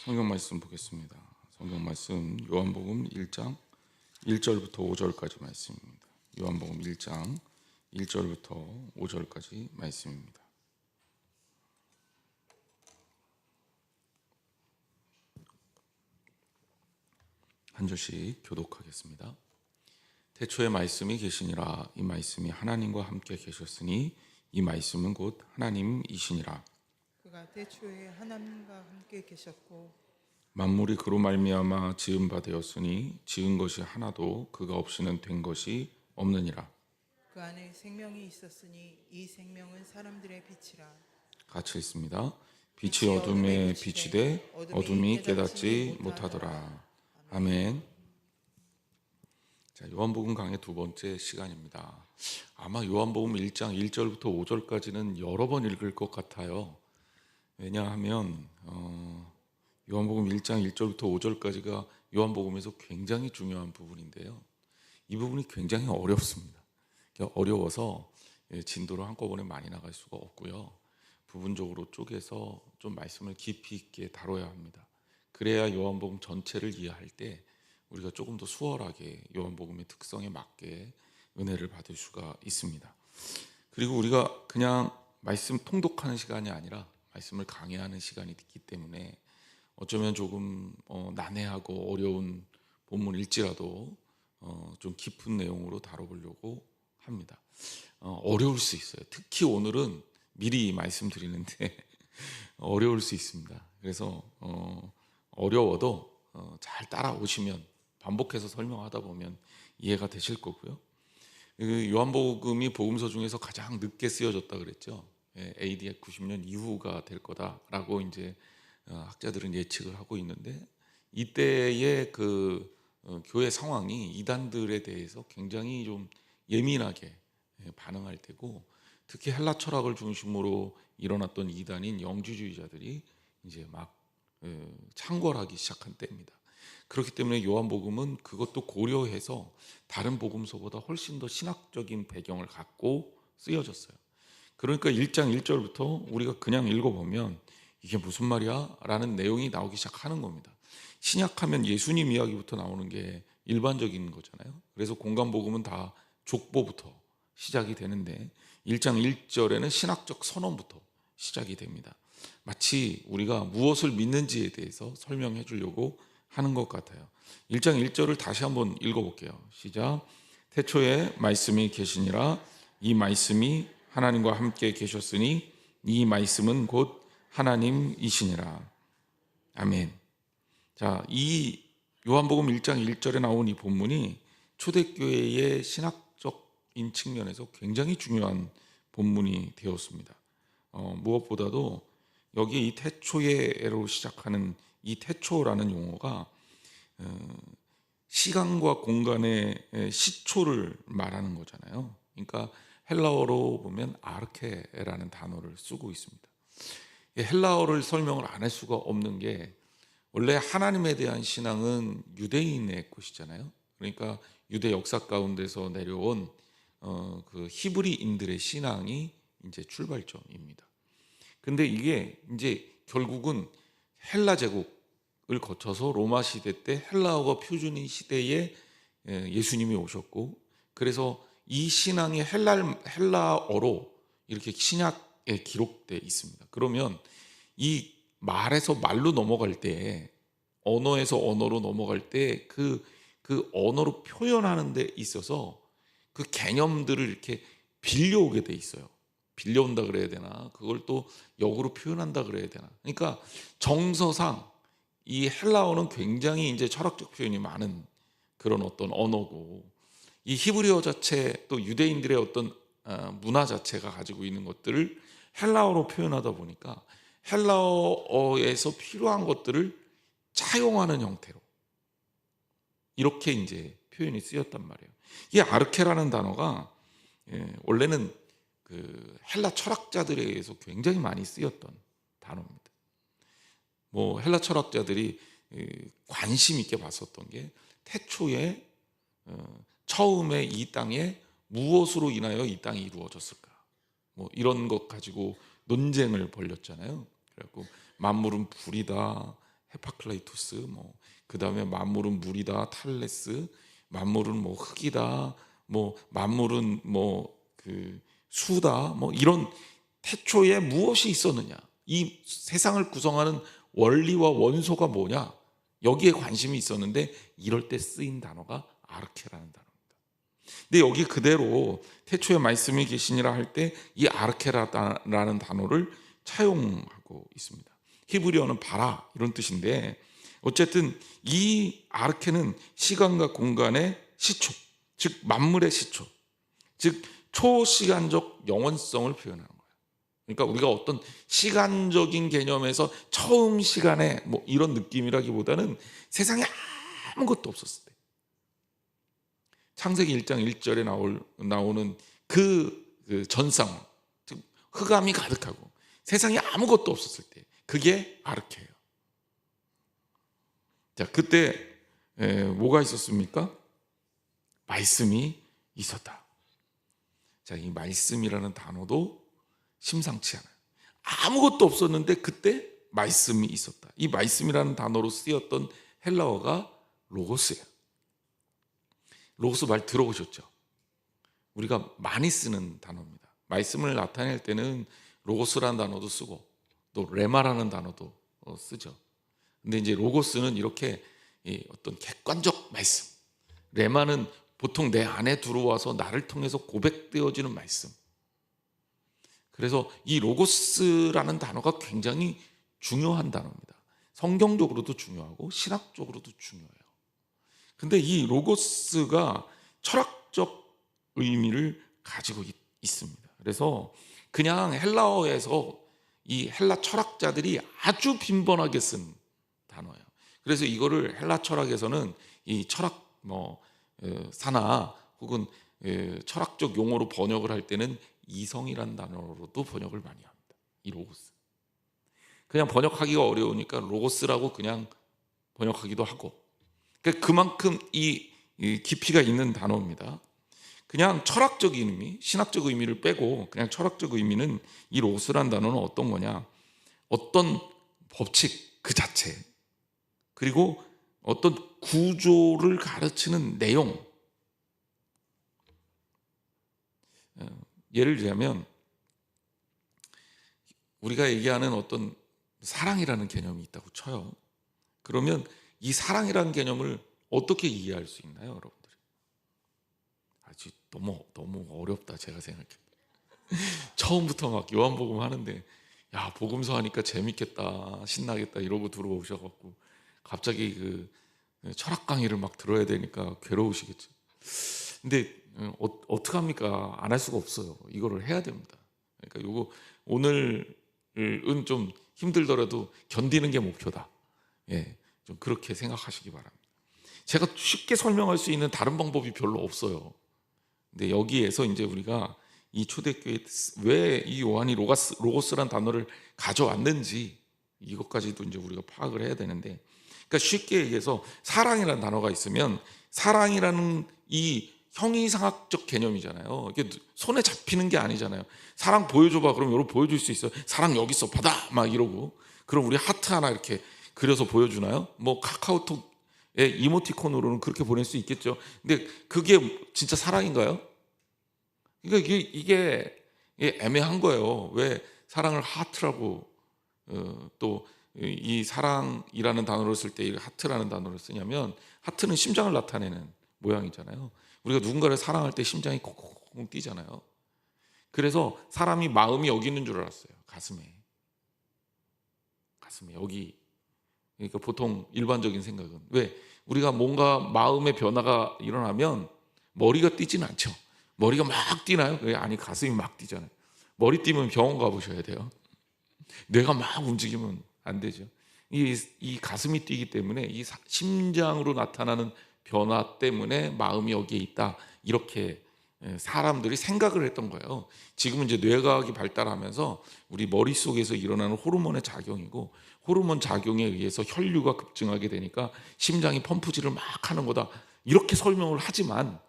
성경 말씀 보겠습니다. 성경 말씀 요한복음 1장 1절부터 5절까지 말씀입니다. 요한복음 1장 1절부터 5절까지 말씀입니다. 한 절씩 교독하겠습니다. 태초에 말씀이 계시니라. 이 말씀이 하나님과 함께 계셨으니 이 말씀은 곧 하나님이시니라. 그가 태초에 하나님과 함께 계셨고 만물이 그로 말미암아 지은 바 되었으니 지은 것이 하나도 그가 없이는 된 것이 없느니라. 그 안에 생명이 있었으니 이 생명은 사람들의 빛이라. 같이 읽습니다. 빛이 어둠에 비치되 어둠이 깨닫지 못하더라. 아멘. 자, 요한복음 강의 두 번째 시간입니다. 아마 요한복음 1장 1절부터 5절까지는 여러 번 읽을 것 같아요. 왜냐하면 요한복음 1장 1절부터 5절까지가 요한복음에서 굉장히 중요한 부분인데요. 이 부분이 굉장히 어렵습니다. 어려워서 진도를 한꺼번에 많이 나갈 수가 없고요. 부분적으로 쪼개서 좀 말씀을 깊이 있게 다뤄야 합니다. 그래야 요한복음 전체를 이해할 때 우리가 조금 더 수월하게 요한복음의 특성에 맞게 은혜를 받을 수가 있습니다. 그리고 우리가 그냥 말씀 통독하는 시간이 아니라 말씀을 강해하는 시간이 있기 때문에 어쩌면 조금 난해하고 어려운 본문일지라도 좀 깊은 내용으로 다뤄보려고 합니다. 어려울 수 있어요. 특히 오늘은 미리 말씀드리는데 어려울 수 있습니다. 그래서 어려워도 잘 따라오시면 반복해서 설명하다 보면 이해가 되실 거고요. 요한복음이 복음서 중에서 가장 늦게 쓰여졌다 그랬죠. AD 90년 이후가 될 거다라고 이제 학자들은 예측을 하고 있는데 이때의 그 교회 상황이 이단들에 대해서 굉장히 좀 예민하게 반응할 때고 특히 헬라 철학을 중심으로 일어났던 이단인 영주주의자들이 이제 막 창궐하기 시작한 때입니다. 그렇기 때문에 요한복음은 그것도 고려해서 다른 복음서보다 훨씬 더 신학적인 배경을 갖고 쓰여졌어요. 그러니까 1장 1절부터 우리가 그냥 읽어보면 이게 무슨 말이야? 라는 내용이 나오기 시작하는 겁니다. 신약하면 예수님 이야기부터 나오는 게 일반적인 거잖아요. 그래서 공간복음은 다 족보부터 시작이 되는데 1장 1절에는 신학적 선언부터 시작이 됩니다. 마치 우리가 무엇을 믿는지에 대해서 설명해 주려고 하는 것 같아요. 1장 1절을 다시 한번 읽어볼게요. 시작. 태초에 말씀이 계시니라. 이 말씀이 하나님과 함께 계셨으니 이 말씀은 곧 하나님이시니라. 아멘. 자, 이 요한복음 1장 1절에 나온 이 본문이 초대교회의 신학적인 측면에서 굉장히 중요한 본문이 되었습니다. 무엇보다도 여기 이 태초에로 시작하는 이 태초라는 용어가 시간과 공간의 시초를 말하는 거잖아요. 그러니까 헬라어로 보면 아르케라는 단어를 쓰고 있습니다. 헬라어를 설명을 안 할 수가 없는 게 원래 하나님에 대한 신앙은 유대인의 것이잖아요. 그러니까 유대 역사 가운데서 내려온 그 히브리인들의 신앙이 이제 출발점입니다. 근데 이게 이제 결국은 헬라 제국을 거쳐서 로마 시대 때 헬라어가 표준인 시대에 예수님이 오셨고 그래서 이 신앙이 헬라어로 이렇게 신약에 기록되어 있습니다. 그러면 이 말에서 말로 넘어갈 때 언어에서 언어로 넘어갈 때 그 언어로 표현하는 데 있어서 그 개념들을 이렇게 빌려오게 돼 있어요. 빌려온다 그래야 되나? 그걸 또 역으로 표현한다 그래야 되나? 그러니까 정서상 이 헬라어는 굉장히 이제 철학적 표현이 많은 그런 어떤 언어고 이 히브리어 자체 또 유대인들의 어떤 문화 자체가 가지고 있는 것들을 헬라어로 표현하다 보니까 헬라어에서 필요한 것들을 차용하는 형태로 이렇게 이제 표현이 쓰였단 말이에요. 이 아르케라는 단어가 원래는 그 헬라 철학자들에 의해서 굉장히 많이 쓰였던 단어입니다. 뭐 헬라 철학자들이 관심 있게 봤었던 게 태초에 처음에 이 땅에 무엇으로 인하여 이 땅이 이루어졌을까? 뭐 이런 것 가지고 논쟁을 벌였잖아요. 그래갖고 만물은 불이다, 헤파클레이토스, 뭐 그다음에 만물은 물이다, 탈레스, 만물은 뭐 흙이다, 뭐 만물은 뭐 그 수다, 뭐 이런 태초에 무엇이 있었느냐, 이 세상을 구성하는 원리와 원소가 뭐냐, 여기에 관심이 있었는데 이럴 때 쓰인 단어가 아르케라는 단어입니다. 근데 여기 그대로 태초에 말씀이 계시니라 할 때 이 아르케라라는 단어를 차용하고 있습니다. 히브리어는 바라 이런 뜻인데, 어쨌든 이 아르케는 시간과 공간의 시초, 즉 만물의 시초, 즉 초시간적 영원성을 표현하는 거예요. 그러니까 우리가 어떤 시간적인 개념에서 처음 시간에 뭐 이런 느낌이라기보다는 세상에 아무것도 없었을 때, 창세기 1장 1절에 나오는 그 전상, 즉 흑암이 가득하고 세상에 아무것도 없었을 때, 그게 아르케예요. 자, 그때 뭐가 있었습니까? 말씀이 있었다. 자, 이 말씀이라는 단어도 심상치 않아요. 아무것도 없었는데 그때 말씀이 있었다. 이 말씀이라는 단어로 쓰였던 헬라어가 로고스예요. 로고스 말 들어보셨죠? 우리가 많이 쓰는 단어입니다. 말씀을 나타낼 때는 로고스라는 단어도 쓰고 또 레마라는 단어도 쓰죠. 근데 이제 로고스는 이렇게 어떤 객관적 말씀, 레마는 보통 내 안에 들어와서 나를 통해서 고백되어지는 말씀. 그래서 이 로고스라는 단어가 굉장히 중요한 단어입니다. 성경적으로도 중요하고 신학적으로도 중요해요. 근데 이 로고스가 철학적 의미를 가지고 있습니다. 그래서 그냥 헬라어에서 이 헬라 철학자들이 아주 빈번하게 쓴 단어예요. 그래서 이거를 헬라 철학에서는 이 철학 사나 혹은 철학적 용어로 번역을 할 때는 이성이라는 단어로도 번역을 많이 합니다. 이 로고스. 그냥 번역하기가 어려우니까 로고스라고 그냥 번역하기도 하고, 그러니까 그만큼 이 깊이가 있는 단어입니다. 그냥 철학적 의미, 신학적 의미를 빼고 그냥 철학적 의미는 이 로고스라는 단어는 어떤 거냐, 어떤 법칙 그 자체, 그리고 어떤 구조를 가르치는 내용. 예를 들자면 우리가 얘기하는 어떤 사랑이라는 개념이 있다고 쳐요. 그러면 이 사랑이라는 개념을 어떻게 이해할 수 있나요, 여러분들이? 아주 너무 어렵다, 제가 생각해. 처음부터 막 요한복음 하는데, 야, 복음서 하니까 재밌겠다, 신나겠다 이러고 들어오셔갖고 갑자기 그 철학 강의를 막 들어야 되니까 괴로우시겠죠. 근데 어떻게 합니까? 안 할 수가 없어요. 이거를 해야 됩니다. 그러니까 요거 오늘은 좀 힘들더라도 견디는 게 목표다. 예, 좀 그렇게 생각하시기 바랍니다. 제가 쉽게 설명할 수 있는 다른 방법이 별로 없어요. 근데 여기에서 이제 우리가 이 초대교회 왜 이 요한이 로고스란 단어를 가져왔는지 이것까지도 이제 우리가 파악을 해야 되는데, 그러니까 쉽게 얘기해서 사랑이라는 단어가 있으면, 사랑이라는 이 형이상학적 개념이잖아요. 이게 손에 잡히는 게 아니잖아요. 사랑 보여줘봐, 그럼 여러분 보여줄 수 있어요? 사랑 여기 있어, 받아, 막 이러고. 그럼 우리 하트 하나 이렇게 그려서 보여주나요? 뭐 카카오톡의 이모티콘으로는 그렇게 보낼 수 있겠죠. 근데 그게 진짜 사랑인가요? 그러니까 이게 애매한 거예요. 왜 사랑을 하트라고 또 이 사랑이라는 단어를 쓸 때 이 하트라는 단어를 쓰냐면, 하트는 심장을 나타내는 모양이잖아요. 우리가 누군가를 사랑할 때 심장이 콩콩콩 뛰잖아요. 그래서 사람이 마음이 여기 있는 줄 알았어요. 가슴에 여기. 그러니까 보통 일반적인 생각은, 왜 우리가 뭔가 마음의 변화가 일어나면 머리가 뛰지는 않죠. 머리가 막 뛰나요? 아니, 가슴이 막 뛰잖아요. 머리 뛰면 병원 가보셔야 돼요. 뇌가 막 움직이면 안 되죠. 이 가슴이 뛰기 때문에 이 심장으로 나타나는 변화 때문에 마음이 여기에 있다, 이렇게 사람들이 생각을 했던 거예요. 지금은 이제 뇌과학이 발달하면서 우리 머릿속에서 일어나는 호르몬의 작용이고, 호르몬 작용에 의해서 혈류가 급증하게 되니까 심장이 펌프질을 막 하는 거다, 이렇게 설명을 하지만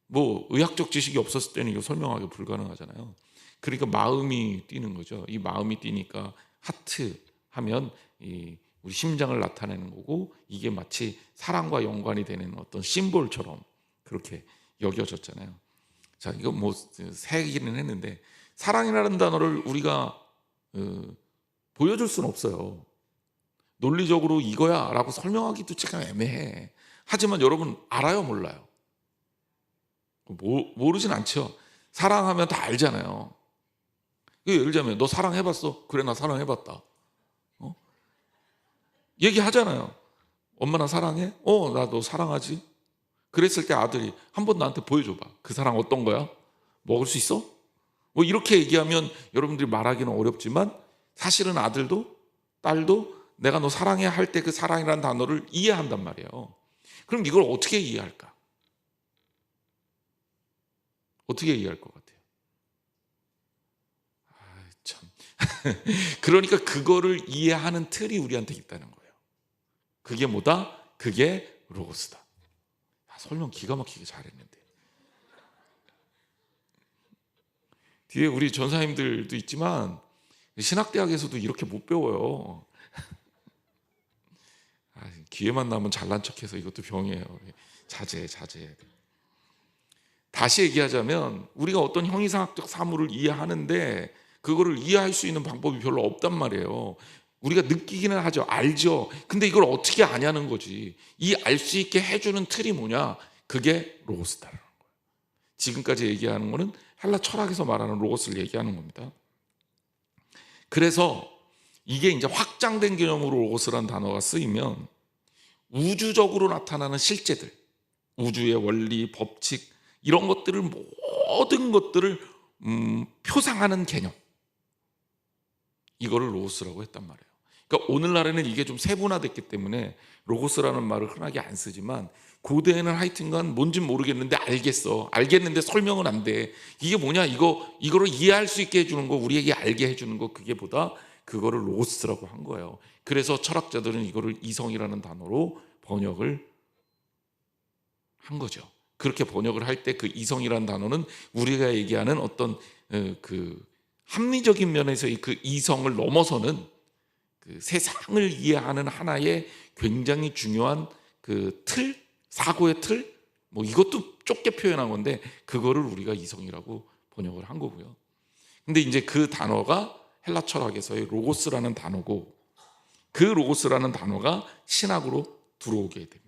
뭐 의학적 지식이 없었을 때는 이거 설명하기 불가능하잖아요. 그러니까 마음이 뛰는 거죠. 이 마음이 뛰니까 하트 하면 이 우리 심장을 나타내는 거고, 이게 마치 사랑과 연관이 되는 어떤 심볼처럼 그렇게 여겨졌잖아요. 자, 이거 뭐 새 얘기는 했는데, 사랑이라는 단어를 우리가 보여줄 수는 없어요. 논리적으로 이거야 라고 설명하기도 참 애매해. 하지만 여러분 알아요, 몰라요? 모르진 않죠. 사랑하면 다 알잖아요. 예를 들자면, 너 사랑해봤어? 그래, 나 사랑해봤다. 얘기하잖아요. 엄마 나 사랑해? 나 너 사랑하지? 그랬을 때 아들이 한번 나한테 보여줘봐. 그 사랑 어떤 거야? 먹을 수 있어? 뭐 이렇게 얘기하면 여러분들이 말하기는 어렵지만, 사실은 아들도 딸도 내가 너 사랑해 할 때 그 사랑이라는 단어를 이해한단 말이에요. 그럼 이걸 어떻게 이해할까? 어떻게 이해할 것 같아요? 참. 그러니까 그거를 이해하는 틀이 우리한테 있다는 거예요. 그게 뭐다? 그게 로고스다. 설명 기가 막히게 잘했는데. 뒤에 우리 전사님들도 있지만 신학대학에서도 이렇게 못 배워요. 기회만 나면 잘난 척해서 이것도 병이에요. 자제해야 돼. 다시 얘기하자면, 우리가 어떤 형이상학적 사물을 이해하는데 그거를 이해할 수 있는 방법이 별로 없단 말이에요. 우리가 느끼기는 하죠. 알죠. 근데 이걸 어떻게 아냐는 거지. 이 알 수 있게 해주는 틀이 뭐냐? 그게 로고스다라는 거예요. 지금까지 얘기하는 거는 헬라 철학에서 말하는 로고스를 얘기하는 겁니다. 그래서 이게 이제 확장된 개념으로 로고스라는 단어가 쓰이면 우주적으로 나타나는 실제들, 우주의 원리, 법칙, 이런 것들을, 모든 것들을 표상하는 개념, 이거를 로고스라고 했단 말이에요. 그러니까 오늘날에는 이게 좀 세분화됐기 때문에 로고스라는 말을 흔하게 안 쓰지만, 고대에는 하여튼간 뭔진 모르겠는데 알겠는데 설명은 안 돼. 이게 뭐냐, 이거를 이해할 수 있게 해주는 거, 우리에게 알게 해주는 거, 그게 보다 그거를 로고스라고 한 거예요. 그래서 철학자들은 이거를 이성이라는 단어로 번역을 한 거죠. 그렇게 번역을 할 때 그 이성이라는 단어는 우리가 얘기하는 어떤 그 합리적인 면에서의 그 이성을 넘어서는 그 세상을 이해하는 하나의 굉장히 중요한 그 틀, 사고의 틀, 뭐 이것도 좁게 표현한 건데, 그거를 우리가 이성이라고 번역을 한 거고요. 근데 이제 그 단어가 헬라 철학에서의 로고스라는 단어고, 그 로고스라는 단어가 신학으로 들어오게 됩니다.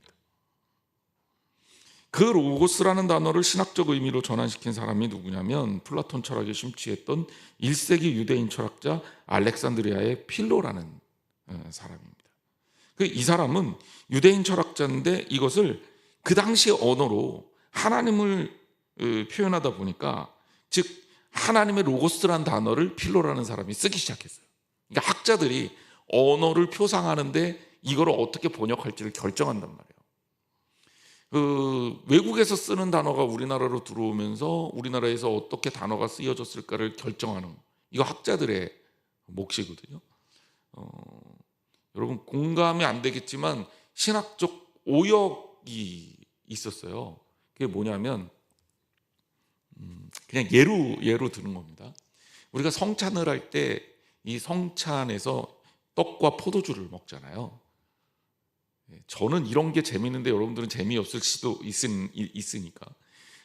그 로고스라는 단어를 신학적 의미로 전환시킨 사람이 누구냐면, 플라톤 철학에 심취했던 1세기 유대인 철학자 알렉산드리아의 필로라는 사람입니다. 이 사람은 유대인 철학자인데, 이것을 그 당시 언어로 하나님을 표현하다 보니까, 즉 하나님의 로고스라는 단어를 필로라는 사람이 쓰기 시작했어요. 그러니까 학자들이 언어를 표상하는데 이걸 어떻게 번역할지를 결정한단 말이에요. 외국에서 쓰는 단어가 우리나라로 들어오면서 우리나라에서 어떻게 단어가 쓰여졌을까를 결정하는, 이거 학자들의 몫이거든요. 여러분 공감이 안 되겠지만 신학적 오역이 있었어요. 그게 뭐냐면, 그냥 예로 드는 겁니다. 우리가 성찬을 할 때 이 성찬에서 떡과 포도주를 먹잖아요. 저는 이런 게 재밌는데 여러분들은 재미없을 수도 있으니까.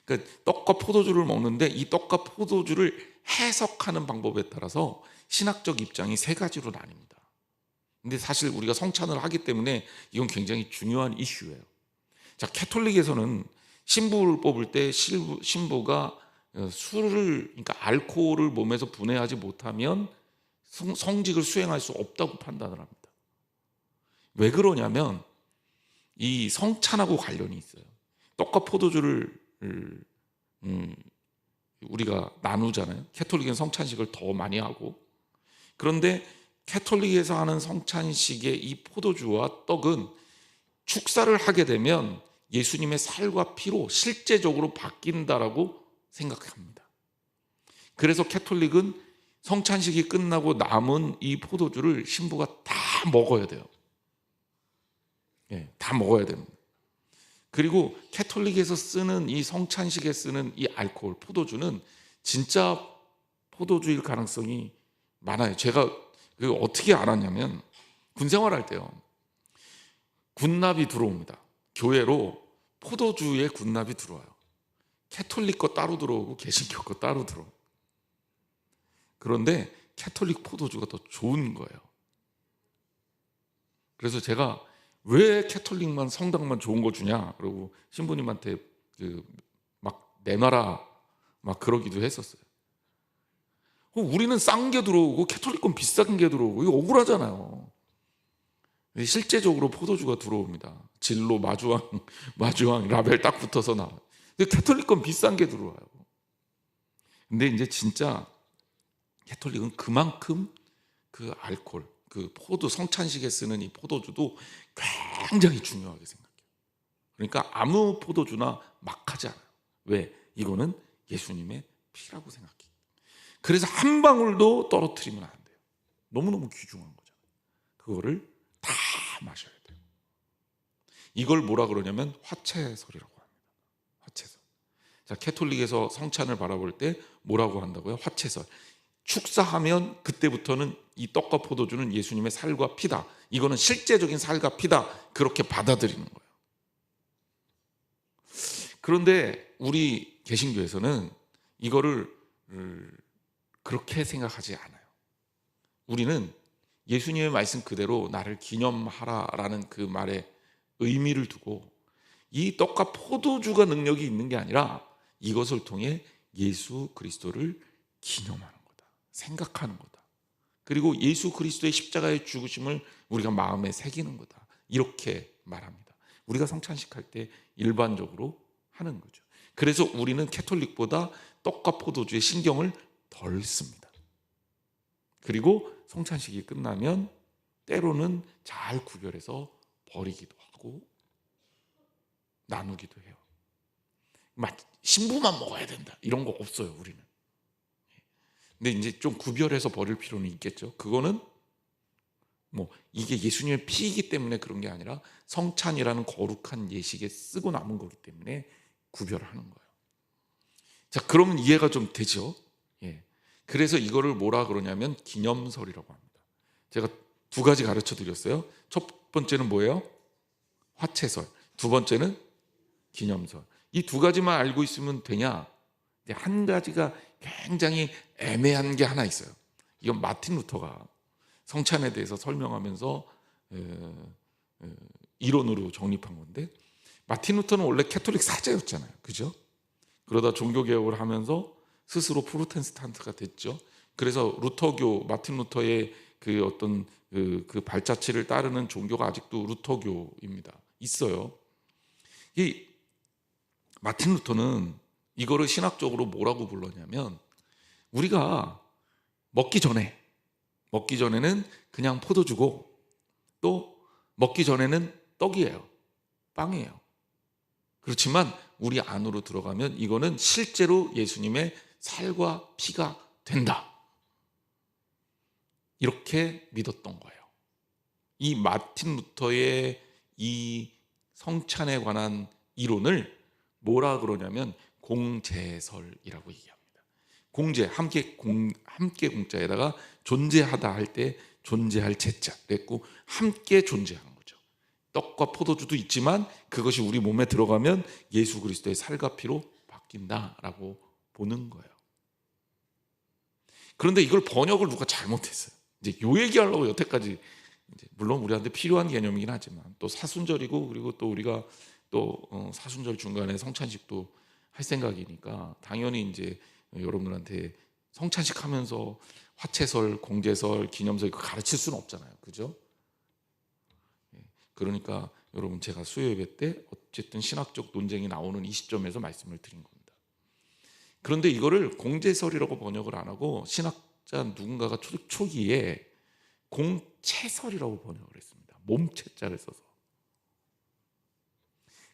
그러니까 떡과 포도주를 먹는데, 이 떡과 포도주를 해석하는 방법에 따라서 신학적 입장이 세 가지로 나뉩니다. 근데 사실 우리가 성찬을 하기 때문에 이건 굉장히 중요한 이슈예요. 자, 캐톨릭에서는 신부를 뽑을 때 신부가 술을, 그러니까 알코올을 몸에서 분해하지 못하면 성직을 수행할 수 없다고 판단을 합니다. 왜 그러냐면, 이 성찬하고 관련이 있어요. 떡과 포도주를 우리가 나누잖아요. 캐톨릭은 성찬식을 더 많이 하고, 그런데 캐톨릭에서 하는 성찬식의 이 포도주와 떡은 축사를 하게 되면 예수님의 살과 피로 실제적으로 바뀐다라고 생각합니다. 그래서 캐톨릭은 성찬식이 끝나고 남은 이 포도주를 신부가 다 먹어야 돼요. 다 먹어야 됩니다. 그리고 캐톨릭에서 쓰는 이 성찬식에 쓰는 이 알코올, 포도주는 진짜 포도주일 가능성이 많아요. 제가 어떻게 알았냐면, 군 생활할 때요, 군납이 들어옵니다. 교회로 포도주의 군납이 들어와요. 캐톨릭 거 따로 들어오고 개신교 거 따로 들어오고. 그런데 캐톨릭 포도주가 더 좋은 거예요. 그래서 제가 왜 캐톨릭만 성당만 좋은 거 주냐, 그러고 신부님한테 막 내놔라 막 그러기도 했었어요. 우리는 싼 게 들어오고 캐톨릭 건 비싼 게 들어오고, 이거 억울하잖아요. 실제적으로 포도주가 들어옵니다. 진로, 마주왕 라벨 딱 붙어서 나와요. 근데 캐톨릭 건 비싼 게 들어와요. 근데 이제 진짜 캐톨릭은 그만큼 그 알코올, 그 포도, 성찬식에 쓰는 이 포도주도 굉장히 중요하게 생각해요. 그러니까 아무 포도주나 막 하지 않아요. 왜? 이거는 예수님의 피라고 생각해요. 그래서 한 방울도 떨어뜨리면 안 돼요. 너무너무 귀중한 거잖아요. 그거를 다 마셔야 돼요. 이걸 뭐라 그러냐면 화채설이라고 합니다. 화채설. 자, 캐톨릭에서 성찬을 바라볼 때 뭐라고 한다고요? 화채설. 축사하면 그때부터는 이 떡과 포도주는 예수님의 살과 피다. 이거는 실제적인 살과 피다. 그렇게 받아들이는 거예요. 그런데 우리 개신교에서는 이거를 그렇게 생각하지 않아요. 우리는 예수님의 말씀 그대로 나를 기념하라라는 그 말에 의미를 두고, 이 떡과 포도주가 능력이 있는 게 아니라 이것을 통해 예수 그리스도를 기념하는 거다, 생각하는 거다. 그리고 예수 그리스도의 십자가의 죽으심을 우리가 마음에 새기는 거다, 이렇게 말합니다. 우리가 성찬식 할 때 일반적으로 하는 거죠. 그래서 우리는 캐톨릭보다 떡과 포도주에 신경을 덜 씁니다. 그리고 성찬식이 끝나면 때로는 잘 구별해서 버리기도 하고 나누기도 해요. 신부만 먹어야 된다, 이런 거 없어요, 우리는. 근데 이제 좀 구별해서 버릴 필요는 있겠죠. 그거는 뭐 이게 예수님의 피이기 때문에 그런 게 아니라 성찬이라는 거룩한 예식에 쓰고 남은 거기 때문에 구별하는 거예요. 자, 그러면 이해가 좀 되죠? 예. 그래서 이거를 뭐라 그러냐면 기념설이라고 합니다. 제가 두 가지 가르쳐 드렸어요. 첫 번째는 뭐예요? 화채설. 두 번째는 기념설. 이 두 가지만 알고 있으면 되냐? 한 가지가 굉장히 애매한 게 하나 있어요. 이건 마틴 루터가 성찬에 대해서 설명하면서 이론으로 정립한 건데, 마틴 루터는 원래 캐톨릭 사제였잖아요, 그죠? 그러다 종교개혁을 하면서 스스로 프로테스탄트가 됐죠. 그래서 루터교, 마틴 루터의 그 어떤 그 발자취를 따르는 종교가 아직도 루터교입니다. 있어요. 이 마틴 루터는 이거를 신학적으로 뭐라고 불렀냐면, 우리가 먹기 전에는 그냥 포도주고, 또 먹기 전에는 떡이에요, 빵이에요. 그렇지만 우리 안으로 들어가면 이거는 실제로 예수님의 살과 피가 된다, 이렇게 믿었던 거예요. 이 마틴 루터의 이 성찬에 관한 이론을 뭐라 그러냐면 공제설이라고 얘기합니다. 공제, 함께 공자에다가 존재하다 할 때 존재할 제자 그랬고, 함께 존재하는 거죠. 떡과 포도주도 있지만 그것이 우리 몸에 들어가면 예수 그리스도의 살과 피로 바뀐다라고 보는 거예요. 그런데 이걸 번역을 누가 잘못했어요. 이제 요 얘기하려고 여태까지, 물론 우리한테 필요한 개념이긴 하지만 또 사순절이고, 그리고 또 우리가 또 사순절 중간에 성찬식도 할 생각이니까 당연히 이제 여러분들한테 성찬식 하면서 화채설, 공제설, 기념설 이거 가르칠 수는 없잖아요, 그죠? 그러니까 여러분, 제가 수요 예배 때 어쨌든 신학적 논쟁이 나오는 이 시점에서 말씀을 드린 겁니다. 그런데 이거를 공제설이라고 번역을 안 하고 신학자 누군가가 초기에 공채설이라고 번역을 했습니다. 몸체자를 써서.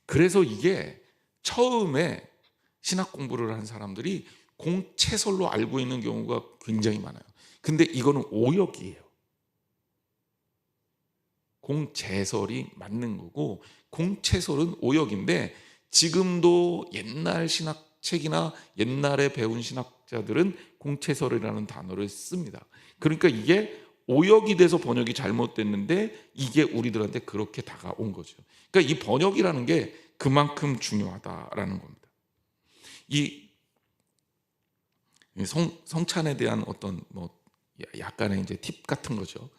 그래서 이게 처음에 신학 공부를 한 사람들이 공채설로 알고 있는 경우가 굉장히 많아요. 근데 이거는 오역이에요. 공제설이 맞는 거고, 공채설은 오역인데, 지금도 옛날 신학책이나 옛날에 배운 신학자들은 공채설이라는 단어를 씁니다. 그러니까 이게 오역이 돼서 번역이 잘못됐는데 이게 우리들한테 그렇게 다가온 거죠. 그러니까 이 번역이라는 게 그만큼 중요하다라는 겁니다. 이 성찬에 대한 어떤 약간의 이제 팁 같은 거죠.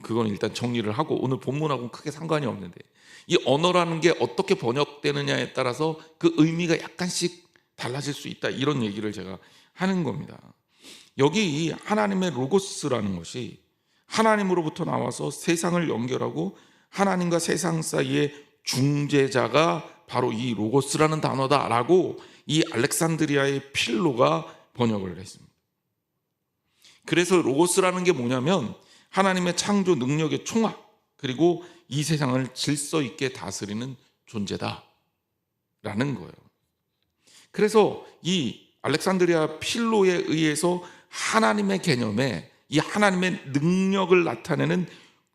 그건 일단 정리를 하고 오늘 본문하고는 크게 상관이 없는데, 이 언어라는 게 어떻게 번역되느냐에 따라서 그 의미가 약간씩 달라질 수 있다, 이런 얘기를 제가 하는 겁니다. 여기 이 하나님의 로고스라는 것이 하나님으로부터 나와서 세상을 연결하고 하나님과 세상 사이의 중재자가 바로 이 로고스라는 단어다라고 이 알렉산드리아의 필로가 번역을 했습니다. 그래서 로고스라는 게 뭐냐면 하나님의 창조 능력의 총합, 그리고 이 세상을 질서 있게 다스리는 존재다라는 거예요. 그래서 이 알렉산드리아 필로에 의해서 하나님의 개념에 이 하나님의 능력을 나타내는,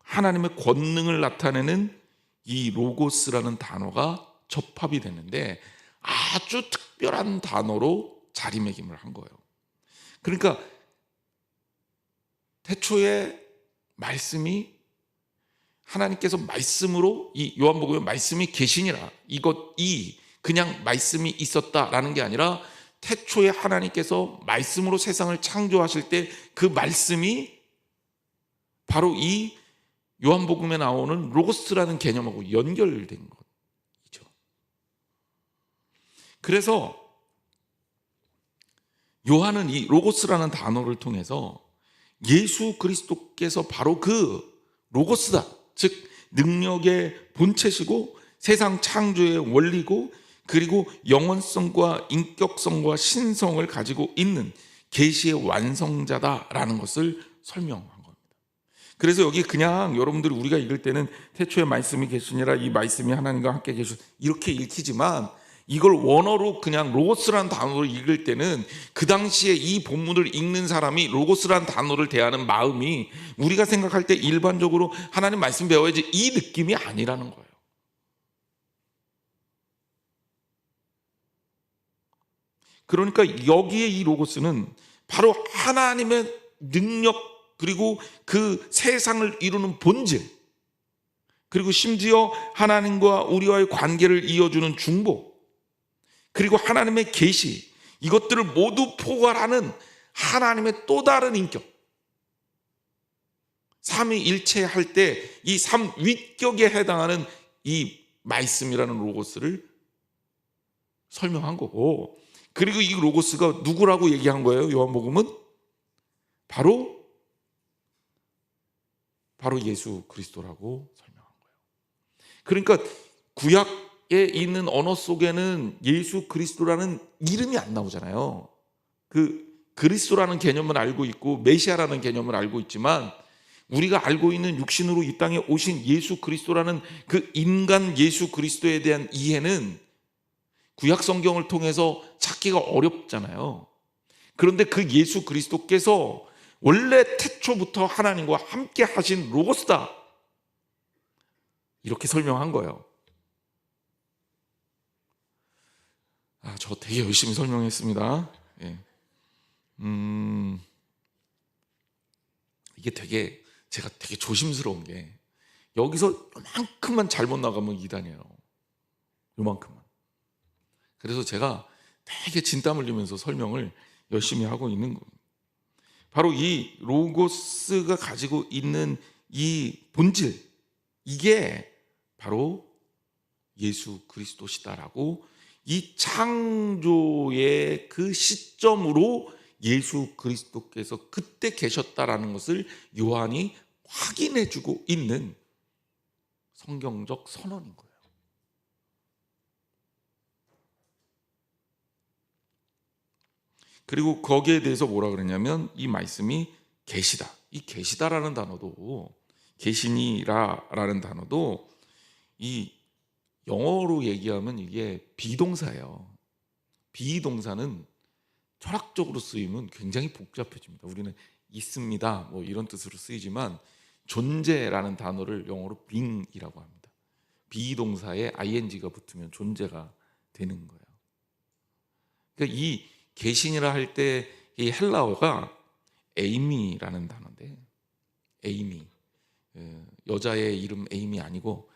하나님의 권능을 나타내는 이 로고스라는 단어가 접합이 됐는데 아주 특별한 단어로 자리매김을 한 거예요. 그러니까 태초에 말씀이, 하나님께서 말씀으로, 이 요한복음에 말씀이 계시니라, 이 그냥 말씀이 있었다라는 게 아니라 태초에 하나님께서 말씀으로 세상을 창조하실 때 그 말씀이 바로 이 요한복음에 나오는 로고스라는 개념하고 연결된 것이죠. 그래서 요한은 이 로고스라는 단어를 통해서 예수 그리스도께서 바로 그 로고스다, 즉 능력의 본체시고 세상 창조의 원리고 그리고 영원성과 인격성과 신성을 가지고 있는 계시의 완성자다라는 것을 설명한 겁니다. 그래서 여기 그냥 여러분들이 우리가 읽을 때는 태초에 말씀이 계시니라, 이 말씀이 하나님과 함께 계시, 이렇게 읽히지만 이걸 원어로 그냥 로고스라는 단어로 읽을 때는 그 당시에 이 본문을 읽는 사람이 로고스라는 단어를 대하는 마음이 우리가 생각할 때 일반적으로 하나님 말씀 배워야지 이 느낌이 아니라는 거예요. 그러니까 여기에 이 로고스는 바로 하나님의 능력, 그리고 그 세상을 이루는 본질, 그리고 심지어 하나님과 우리와의 관계를 이어주는 중보, 그리고 하나님의 계시, 이것들을 모두 포괄하는 하나님의 또 다른 인격, 삼위일체할 때 이 삼위격에 해당하는 이 말씀이라는 로고스를 설명한 거고, 그리고 이 로고스가 누구라고 얘기한 거예요? 요한복음은 바로 예수 그리스도라고 설명한 거예요. 그러니까 구약에 있는 언어 속에는 예수 그리스도라는 이름이 안 나오잖아요. 그 그리스도라는 개념은 알고 있고 메시아라는 개념을 알고 있지만 우리가 알고 있는 육신으로 이 땅에 오신 예수 그리스도라는 그 인간 예수 그리스도에 대한 이해는 구약 성경을 통해서 찾기가 어렵잖아요. 그런데 그 예수 그리스도께서 원래 태초부터 하나님과 함께 하신 로고스다, 이렇게 설명한 거예요. 저 되게 열심히 설명했습니다. 예. 이게 제가 되게 조심스러운 게, 여기서 요만큼만 잘못 나가면 이단이에요. 요만큼만. 그래서 제가 되게 진땀 흘리면서 설명을 열심히 하고 있는 겁니다. 바로 이 로고스가 가지고 있는 이 본질, 이게 바로 예수 그리스도시다라고, 이 창조의 그 시점으로 예수 그리스도께서 그때 계셨다라는 것을 요한이 확인해주고 있는 성경적 선언인 거예요. 그리고 거기에 대해서 뭐라 그러냐면 이 말씀이 계시다. 이 계시다라는 단어도, 계시니라라는 단어도 이 영어로 얘기하면 이게 비동사예요. 비동사는 철학적으로 쓰이면 굉장히 복잡해집니다. 우리는 있습니다 뭐 이런 뜻으로 쓰이지만 존재라는 단어를 영어로 being이라고 합니다. 비동사에 ing가 붙으면 존재가 되는 거예요. 그러니까 이 계신이라 할 때 이 헬라어가 에이미라는 단어인데, 에이미. 여자의 이름 에이미 아니고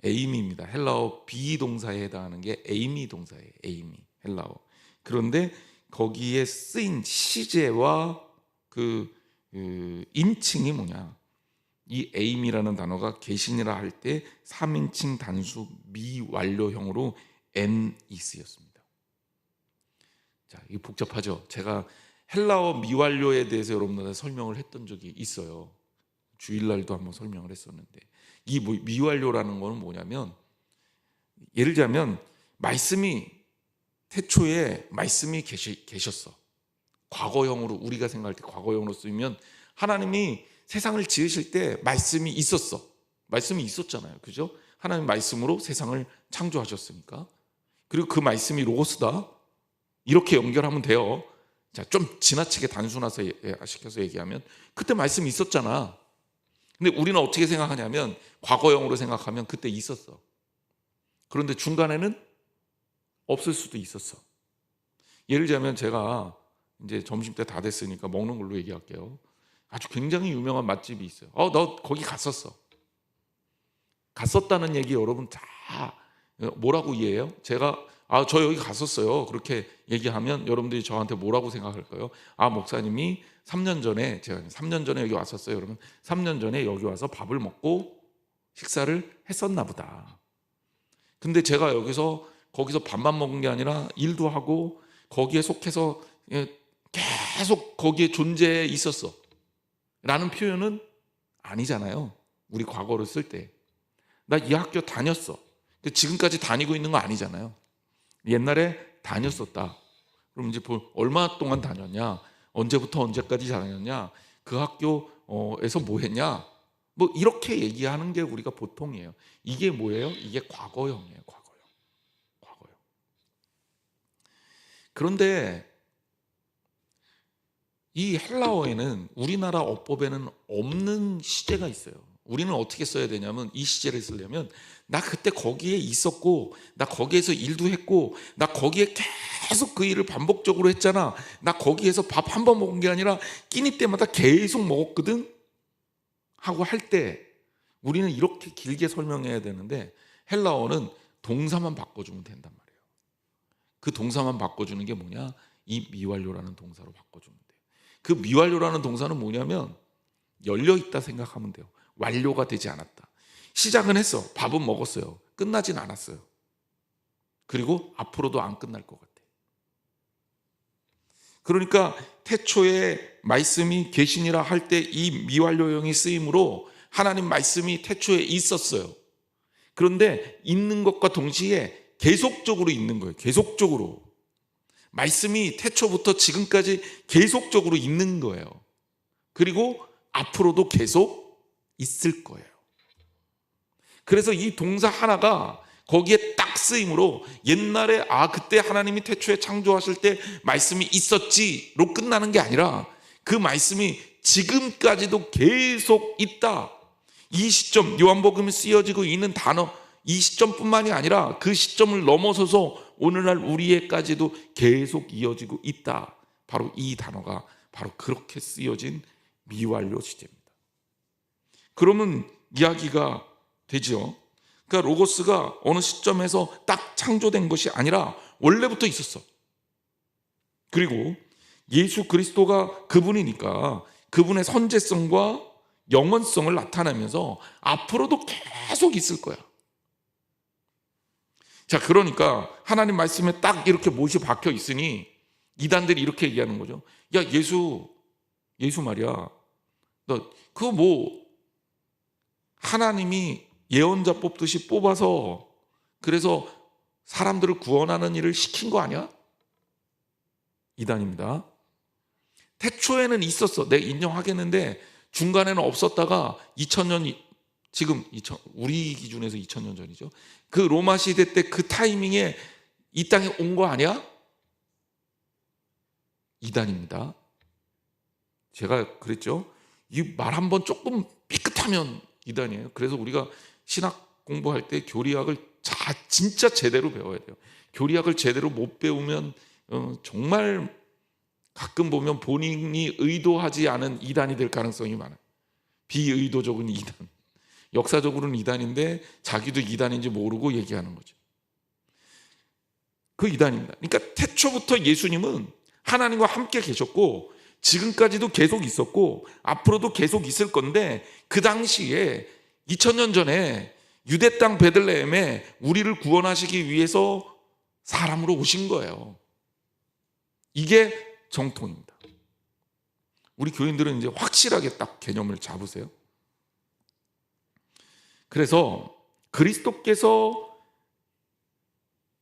에이미입니다. 헬라어 비동사에 해당하는 게 에이미 동사예요. 에이미 헬라어. 그런데 거기에 쓰인 시제와 그 인칭이 뭐냐? 이 에이미라는 단어가 계신이라 할 때 3인칭 단수 미완료형으로 엔이 쓰였습니다. 자, 이게 복잡하죠. 제가 헬라어 미완료에 대해서 여러분들한테 설명을 했던 적이 있어요. 주일날도 한번 설명을 했었는데, 이 미완료라는 거는 뭐냐면, 예를 들자면 말씀이 태초에 말씀이 계셨어. 과거형으로, 우리가 생각할 때 과거형으로 쓰이면 하나님이 세상을 지으실 때 말씀이 있었어. 말씀이 있었잖아요. 그죠? 하나님 말씀으로 세상을 창조하셨으니까. 그리고 그 말씀이 로고스다. 이렇게 연결하면 돼요. 자, 좀 지나치게 단순화시켜서 얘기하면 그때 말씀이 있었잖아. 근데 우리는 어떻게 생각하냐면 과거형으로 생각하면 그때 있었어. 그런데 중간에는 없을 수도 있었어. 예를 들자면 제가 이제 점심때 다 됐으니까 먹는 걸로 얘기할게요. 아주 굉장히 유명한 맛집이 있어요. 너 거기 갔었어. 갔었다는 얘기 여러분 다 뭐라고 이해해요? 제가 저 여기 갔었어요. 그렇게 얘기하면 여러분들이 저한테 뭐라고 생각할까요? 목사님이 3년 전에, 제가 3년 전에 여기 왔었어요. 여러분 3년 전에 여기 와서 밥을 먹고 식사를 했었나 보다. 근데 제가 거기서 밥만 먹은 게 아니라 일도 하고 거기에 속해서 계속 거기에 존재해 있었어 라는 표현은 아니잖아요. 우리 과거를 쓸 때 나 이 학교 다녔어. 근데 지금까지 다니고 있는 거 아니잖아요. 옛날에 다녔었다. 그럼 이제 얼마 동안 다녔냐, 언제부터 언제까지 다녔냐, 그 학교에서 뭐 했냐, 뭐 이렇게 얘기하는 게 우리가 보통이에요. 이게 뭐예요? 이게 과거형이에요. 과거형. 그런데 이 헬라어에는, 우리나라 어법에는 없는 시제가 있어요. 우리는 어떻게 써야 되냐면, 이 시제를 쓰려면 나 그때 거기에 있었고, 나 거기에서 일도 했고, 나 거기에 계속 그 일을 반복적으로 했잖아, 나 거기에서 밥 한 번 먹은 게 아니라 끼니 때마다 계속 먹었거든 하고 할 때 우리는 이렇게 길게 설명해야 되는데, 헬라어는 동사만 바꿔주면 된단 말이에요. 그 동사만 바꿔주는 게 뭐냐? 이 미완료라는 동사로 바꿔주면 돼요. 그 미완료라는 동사는 뭐냐면 열려있다 생각하면 돼요. 완료가 되지 않았다. 시작은 했어. 밥은 먹었어요. 끝나진 않았어요. 그리고 앞으로도 안 끝날 것 같아. 그러니까 태초에 말씀이 계시니라 할 때 이 미완료형이 쓰임으로 하나님 말씀이 태초에 있었어요. 그런데 있는 것과 동시에 계속적으로 있는 거예요. 계속적으로. 말씀이 태초부터 지금까지 계속적으로 있는 거예요. 그리고 앞으로도 계속 있을 거예요. 그래서 이 동사 하나가 거기에 딱 쓰임으로 옛날에 그때 하나님이 태초에 창조하실 때 말씀이 있었지로 끝나는 게 아니라 그 말씀이 지금까지도 계속 있다. 이 시점, 요한복음에 쓰여지고 있는 단어, 이 시점뿐만이 아니라 그 시점을 넘어서서 오늘날 우리에까지도 계속 이어지고 있다. 바로 이 단어가 바로 그렇게 쓰여진 미완료 시제입니다. 그러면 이야기가 되죠. 그러니까 로고스가 어느 시점에서 딱 창조된 것이 아니라 원래부터 있었어. 그리고 예수 그리스도가 그분이니까 그분의 선제성과 영원성을 나타내면서 앞으로도 계속 있을 거야. 자, 그러니까 하나님 말씀에 딱 이렇게 못이 박혀 있으니 이단들이 이렇게 얘기하는 거죠. 야, 예수 말이야, 너 그거 뭐 하나님이 예언자 뽑듯이 뽑아서 그래서 사람들을 구원하는 일을 시킨 거 아니야? 이단입니다. 태초에는 있었어. 내가 인정하겠는데 중간에는 없었다가 2000년, 지금 우리 기준에서 2000년 전이죠. 그 로마 시대 때 그 타이밍에 이 땅에 온 거 아니야? 이단입니다. 제가 그랬죠. 이 말 한번 조금 삐끗하면 이단이에요. 그래서 우리가 신학 공부할 때 교리학을 진짜 제대로 배워야 돼요. 교리학을 제대로 못 배우면 정말 가끔 보면 본인이 의도하지 않은 이단이 될 가능성이 많아요. 비의도적인 이단. 역사적으로는 이단인데 자기도 이단인지 모르고 얘기하는 거죠. 그 이단입니다. 그러니까 태초부터 예수님은 하나님과 함께 계셨고 지금까지도 계속 있었고 앞으로도 계속 있을 건데 그 당시에 2000년 전에 유대 땅 베들레헴에 우리를 구원하시기 위해서 사람으로 오신 거예요. 이게 정통입니다. 우리 교인들은 이제 확실하게 딱 개념을 잡으세요. 그래서 그리스도께서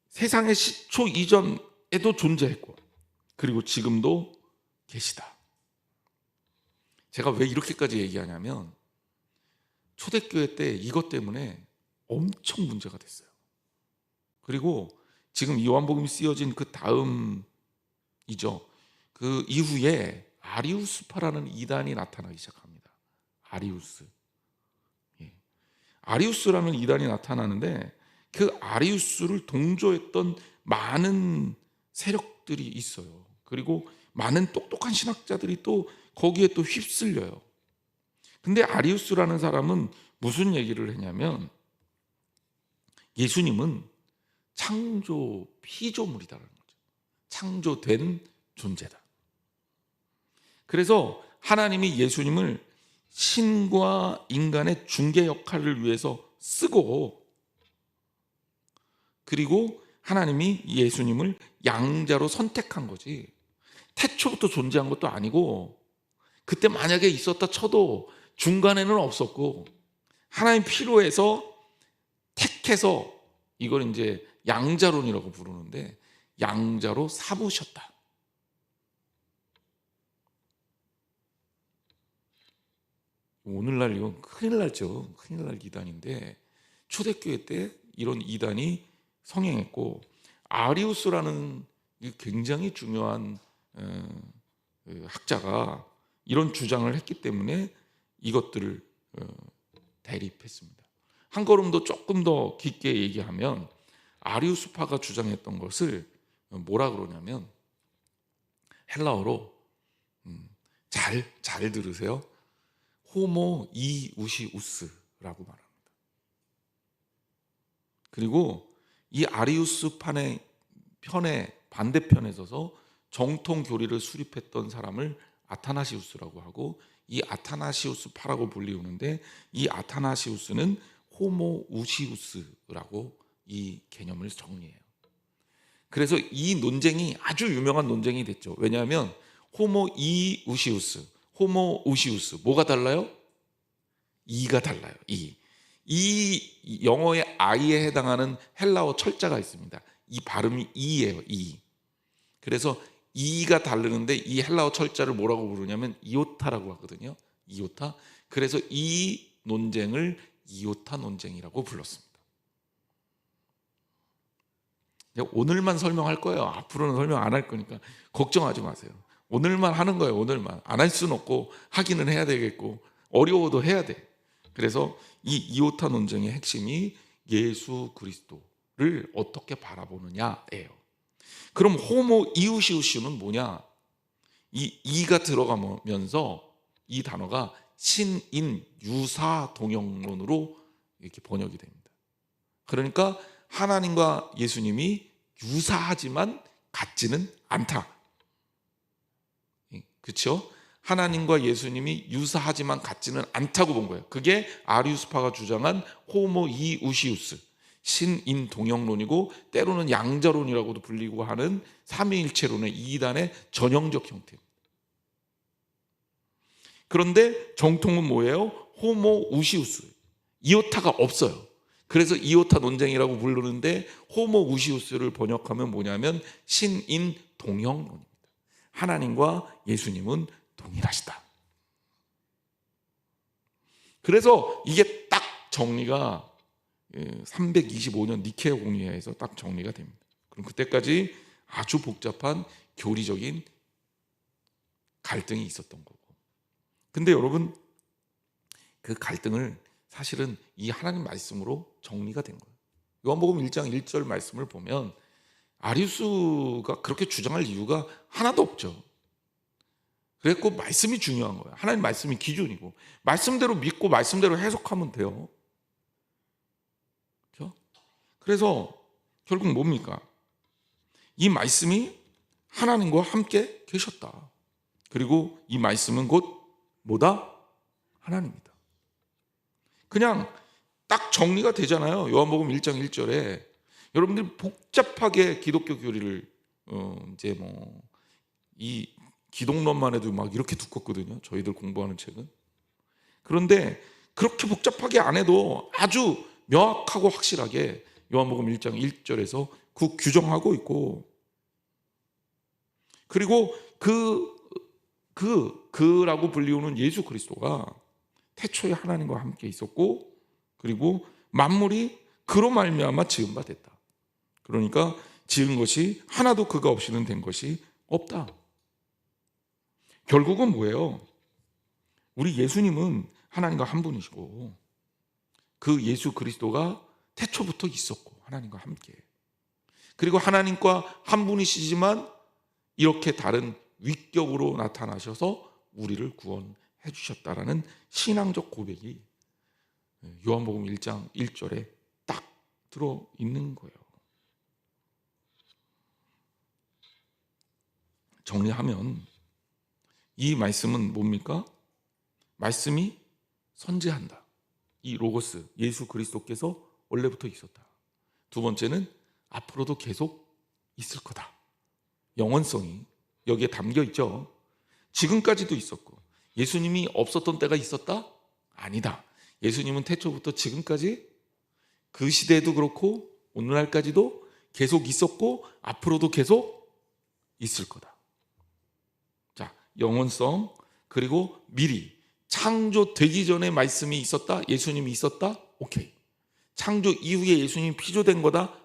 세상의 시초 이전에도 존재했고 그리고 지금도 계시다. 제가 왜 이렇게까지 얘기하냐면 초대교회 때 이것 때문에 엄청 문제가 됐어요. 그리고 지금 요한복음이 쓰여진 그 다음이죠. 그 이후에 아리우스파라는 이단이 나타나기 시작합니다. 아리우스. 아리우스라는 이단이 나타나는데 그 아리우스를 동조했던 많은 세력들이 있어요. 그리고 많은 똑똑한 신학자들이 또 거기에 또 휩쓸려요. 근데 아리우스라는 사람은 무슨 얘기를 했냐면 예수님은 창조 피조물이다라는 거죠. 창조된 존재다. 그래서 하나님이 예수님을 신과 인간의 중개 역할을 위해서 쓰고 그리고 하나님이 예수님을 양자로 선택한 거지 태초부터 존재한 것도 아니고 그때 만약에 있었다 쳐도 중간에는 없었고 하나님 필요해서 택해서 이걸 이제 양자론이라고 부르는데 양자로 삼으셨다. 오늘날 이건 큰일 날죠. 큰일 날 이단인데 초대교회 때 이런 이단이 성행했고 아리우스라는 굉장히 중요한 학자가 이런 주장을 했기 때문에 이것들을 대립했습니다. 한 걸음 더 조금 더 깊게 얘기하면 아리우스파가 주장했던 것을 뭐라 그러냐면 헬라어로 잘 들으세요. 호모 이우시우스라고 말합니다. 그리고 이 아리우스 편의 반대편에 서서 정통 교리를 수립했던 사람을 아타나시우스라고 하고 이 아타나시우스파라고 불리우는데 이 아타나시우스는 호모 우시우스라고 이 개념을 정리해요. 그래서 이 논쟁이 아주 유명한 논쟁이 됐죠. 왜냐하면 호모 이우시우스, 호모 우시우스 뭐가 달라요? 이가 달라요. 이 영어의 I에 해당하는 헬라어 철자가 있습니다. 이 발음이 이예요. 이. 그래서 이가 다르는데 이 헬라어 철자를 뭐라고 부르냐면 이오타라고 하거든요. 이오타. 그래서 이 논쟁을 이오타 논쟁이라고 불렀습니다. 오늘만 설명할 거예요. 앞으로는 설명 안 할 거니까 걱정하지 마세요. 오늘만 하는 거예요. 오늘만. 안 할 수는 없고 하기는 해야 되겠고 어려워도 해야 돼. 그래서 이 이오타 논쟁의 핵심이 예수 그리스도를 어떻게 바라보느냐예요. 그럼 호모 이우시우스는 뭐냐? 이 이가 들어가면서 이 단어가 신인 유사 동형론으로 이렇게 번역이 됩니다. 그러니까 하나님과 예수님이 유사하지만 같지는 않다. 그렇죠? 하나님과 예수님이 유사하지만 같지는 않다고 본 거예요. 그게 아리우스파가 주장한 호모 이우시우스 신인 동형론이고 때로는 양자론이라고도 불리고 하는 삼위일체론의 이단의 전형적 형태입니다. 그런데 정통은 뭐예요? 호모 우시우스. 이오타가 없어요. 그래서 이오타 논쟁이라고 부르는데 호모 우시우스를 번역하면 뭐냐면 신인 동형론입니다. 하나님과 예수님은 동일하시다. 그래서 이게 딱 정리가 325년 니케아 공의회에서 딱 정리가 됩니다. 그럼 그때까지 아주 복잡한 교리적인 갈등이 있었던 거고. 근데 여러분 그 갈등을 사실은 이 하나님 말씀으로 정리가 된 거예요. 요한복음 1장 1절 말씀을 보면 아리우스가 그렇게 주장할 이유가 하나도 없죠. 그랬고 말씀이 중요한 거예요. 하나님 말씀이 기준이고 말씀대로 믿고 말씀대로 해석하면 돼요. 그렇죠? 그래서 결국 뭡니까? 이 말씀이 하나님과 함께 계셨다. 그리고 이 말씀은 곧 뭐다? 하나님이다. 그냥 딱 정리가 되잖아요. 요한복음 1장 1절에 여러분들이 복잡하게 기독교 교리를 이제 뭐 이 기독론만 해도 막 이렇게 두껍거든요. 저희들 공부하는 책은. 그런데 그렇게 복잡하게 안 해도 아주 명확하고 확실하게 요한복음 1장 1절에서 그 규정하고 있고, 그리고 그라고 불리우는 예수 그리스도가 태초에 하나님과 함께 있었고, 그리고 만물이 그로 말미암아 지은 바 됐다. 그러니까 지은 것이 하나도 그가 없이는 된 것이 없다. 결국은 뭐예요? 우리 예수님은 하나님과 한 분이시고 그 예수 그리스도가 태초부터 있었고 하나님과 함께, 그리고 하나님과 한 분이시지만 이렇게 다른 위격으로 나타나셔서 우리를 구원해 주셨다라는 신앙적 고백이 요한복음 1장 1절에 딱 들어있는 거예요. 정리하면 이 말씀은 뭡니까? 말씀이 선재한다. 이 로고스, 예수 그리스도께서 원래부터 있었다. 두 번째는 앞으로도 계속 있을 거다. 영원성이 여기에 담겨 있죠. 지금까지도 있었고, 예수님이 없었던 때가 있었다? 아니다. 예수님은 태초부터 지금까지 그 시대에도 그렇고 오늘날까지도 계속 있었고 앞으로도 계속 있을 거다. 자, 영원성, 그리고 미리 창조되기 전에 말씀이 있었다? 예수님이 있었다? 오케이. 창조 이후에 예수님이 피조된 거다?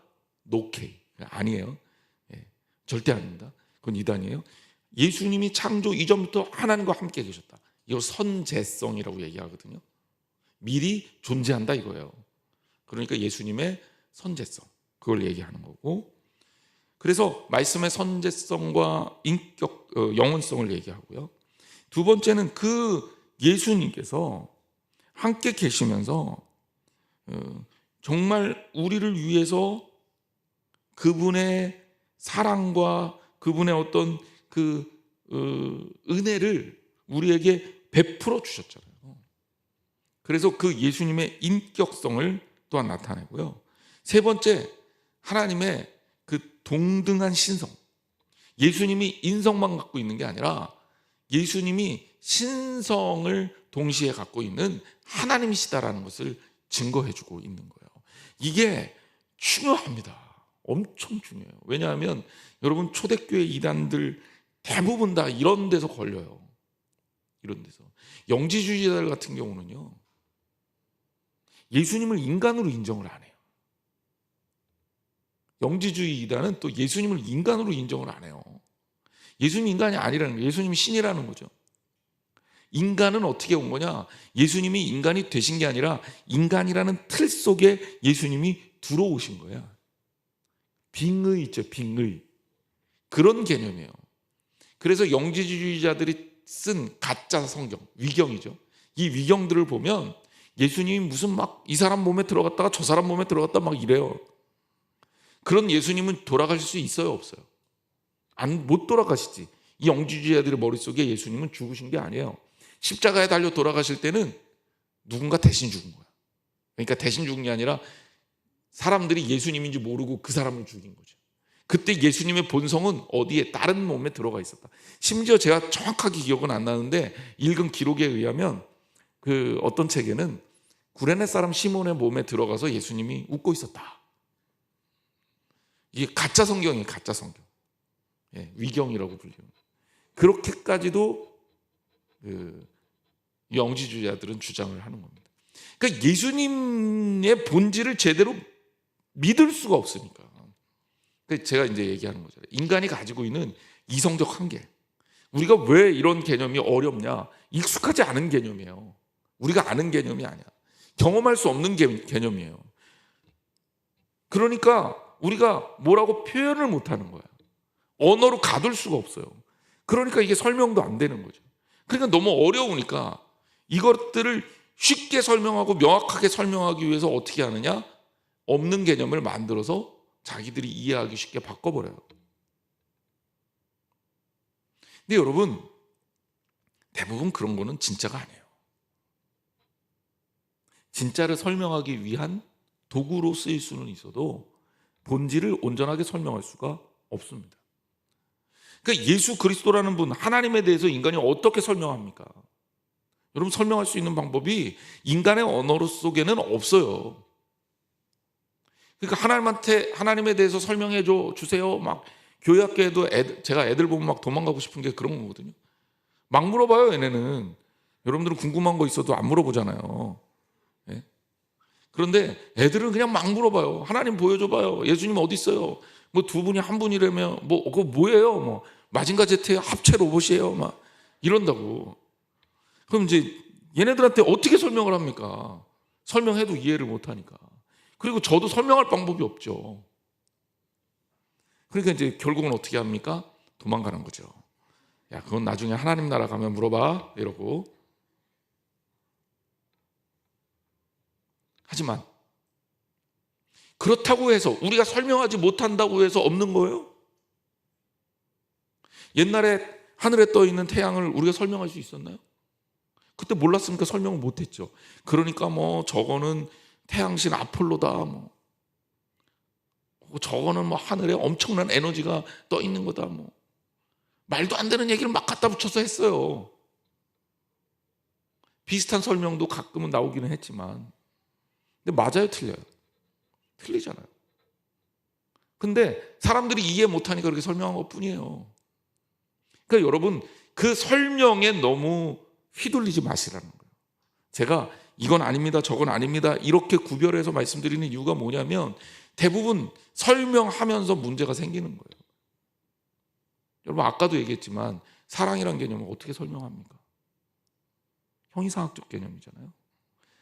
노케이. 아니에요. 절대 아닙니다. 그건 이단이에요. 예수님이 창조 이전부터 하나님과 함께 계셨다. 이거 선재성이라고 얘기하거든요. 미리 존재한다 이거예요. 그러니까 예수님의 선재성, 그걸 얘기하는 거고, 그래서 말씀의 선재성과 인격, 영원성을 얘기하고요. 두 번째는 그 예수님께서 함께 계시면서 정말 우리를 위해서 그분의 사랑과 그분의 어떤 그 은혜를 우리에게 베풀어 주셨잖아요. 그래서 그 예수님의 인격성을 또한 나타내고요. 세 번째, 하나님의 그 동등한 신성. 예수님이 인성만 갖고 있는 게 아니라 예수님이 신성을 동시에 갖고 있는 하나님이시다라는 것을 증거해주고 있는 거예요. 이게 중요합니다. 엄청 중요해요. 왜냐하면 여러분, 초대교회 이단들 대부분 다 이런 데서 걸려요. 이런 데서. 영지주의자들 같은 경우는요, 예수님을 인간으로 인정을 안 해요. 영지주의 이단은 또 예수님을 인간으로 인정을 안 해요. 예수님 인간이 아니라는 거예요. 예수님이 신이라는 거죠. 인간은 어떻게 온 거냐? 예수님이 인간이 되신 게 아니라 인간이라는 틀 속에 예수님이 들어오신 거야. 빙의 있죠, 빙의. 그런 개념이에요. 그래서 영지주의자들이 쓴 가짜 성경, 위경이죠. 이 위경들을 보면 예수님이 무슨 막 이 사람 몸에 들어갔다가 저 사람 몸에 들어갔다 막 이래요. 그런 예수님은 돌아가실 수 있어요, 없어요? 못 돌아가시지. 이 영지주의자들의 머릿속에 예수님은 죽으신 게 아니에요. 십자가에 달려 돌아가실 때는 누군가 대신 죽은 거야. 그러니까 대신 죽은 게 아니라 사람들이 예수님인지 모르고 그 사람을 죽인 거죠. 그때 예수님의 본성은 어디에 다른 몸에 들어가 있었다. 심지어 제가 정확하게 기억은 안 나는데 읽은 기록에 의하면 그 어떤 책에는 구레네 사람 시몬의 몸에 들어가서 예수님이 웃고 있었다. 이게 가짜 성경이에요, 가짜 성경. 위경이라고 불리는. 그렇게까지도 그 영지주의자들은 주장을 하는 겁니다. 그러니까 예수님의 본질을 제대로 믿을 수가 없으니까. 제가 이제 얘기하는 거잖아요. 인간이 가지고 있는 이성적 한계. 우리가 왜 이런 개념이 어렵냐? 익숙하지 않은 개념이에요. 우리가 아는 개념이 아니야. 경험할 수 없는 개념이에요. 그러니까 우리가 뭐라고 표현을 못하는 거야. 언어로 가둘 수가 없어요. 그러니까 이게 설명도 안 되는 거죠. 그러니까 너무 어려우니까 이것들을 쉽게 설명하고 명확하게 설명하기 위해서 어떻게 하느냐? 없는 개념을 만들어서 자기들이 이해하기 쉽게 바꿔버려요. 근데 여러분, 대부분 그런 거는 진짜가 아니에요. 진짜를 설명하기 위한 도구로 쓰일 수는 있어도 본질을 온전하게 설명할 수가 없습니다. 그러니까 예수 그리스도라는 분, 하나님에 대해서 인간이 어떻게 설명합니까? 여러분, 설명할 수 있는 방법이 인간의 언어 속에는 없어요. 그러니까 하나님에 대해서 설명해 주세요. 막 교회 학교에도 제가 애들 보면 막 도망가고 싶은 게 그런 거거든요. 막 물어봐요, 얘네는. 여러분들은 궁금한 거 있어도 안 물어보잖아요. 예? 그런데 애들은 그냥 막 물어봐요. 하나님 보여줘봐요. 예수님 어디 있어요? 뭐 두 분이 한 분이라며 뭐 그거 뭐예요? 뭐 마징가 제트의 합체 로봇이에요? 막 이런다고. 그럼 이제 얘네들한테 어떻게 설명을 합니까? 설명해도 이해를 못 하니까. 그리고 저도 설명할 방법이 없죠. 그러니까 이제 결국은 어떻게 합니까? 도망가는 거죠. 야, 그건 나중에 하나님 나라 가면 물어봐. 이러고. 하지만 그렇다고 해서 우리가 설명하지 못한다고 해서 없는 거예요? 옛날에 하늘에 떠 있는 태양을 우리가 설명할 수 있었나요? 그때 몰랐으니까 설명을 못했죠. 그러니까 뭐 저거는 태양신 아폴로다, 뭐 저거는 뭐 하늘에 엄청난 에너지가 떠 있는 거다, 뭐 말도 안 되는 얘기를 막 갖다 붙여서 했어요. 비슷한 설명도 가끔은 나오기는 했지만, 근데 맞아요, 틀려요? 틀리잖아요. 근데 사람들이 이해 못하니까 그렇게 설명한 것 뿐이에요. 그러니까 여러분, 그 설명에 너무 휘둘리지 마시라는 거예요. 제가 이건 아닙니다, 저건 아닙니다, 이렇게 구별해서 말씀드리는 이유가 뭐냐면 대부분 설명하면서 문제가 생기는 거예요. 여러분, 아까도 얘기했지만 사랑이란 개념을 어떻게 설명합니까? 형이상학적 개념이잖아요.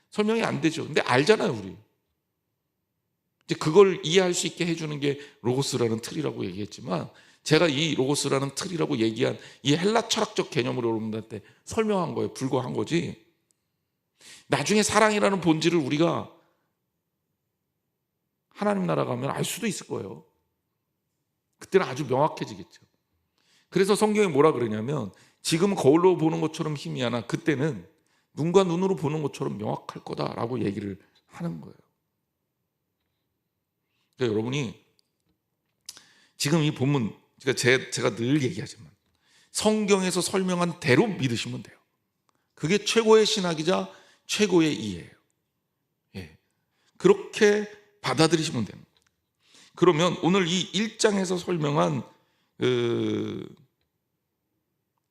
설명이 안 되죠. 근데 알잖아요, 우리. 이제 그걸 이해할 수 있게 해주는 게 로고스라는 틀이라고 얘기했지만, 제가 이 로고스라는 틀이라고 얘기한 이 헬라 철학적 개념으로 여러분들한테 설명한 거예요. 불과한 거지. 나중에 사랑이라는 본질을 우리가 하나님 나라 가면 알 수도 있을 거예요. 그때는 아주 명확해지겠죠. 그래서 성경이 뭐라 그러냐면, 지금 거울로 보는 것처럼 희미하나 그때는 눈과 눈으로 보는 것처럼 명확할 거다라고 얘기를 하는 거예요. 그러니까 여러분이 지금 이 본문, 그러니까 제가 늘 얘기하지만 성경에서 설명한 대로 믿으시면 돼요. 그게 최고의 신학이자 최고의 이해예요. 예. 그렇게 받아들이시면 돼요. 그러면 오늘 이 1장에서 설명한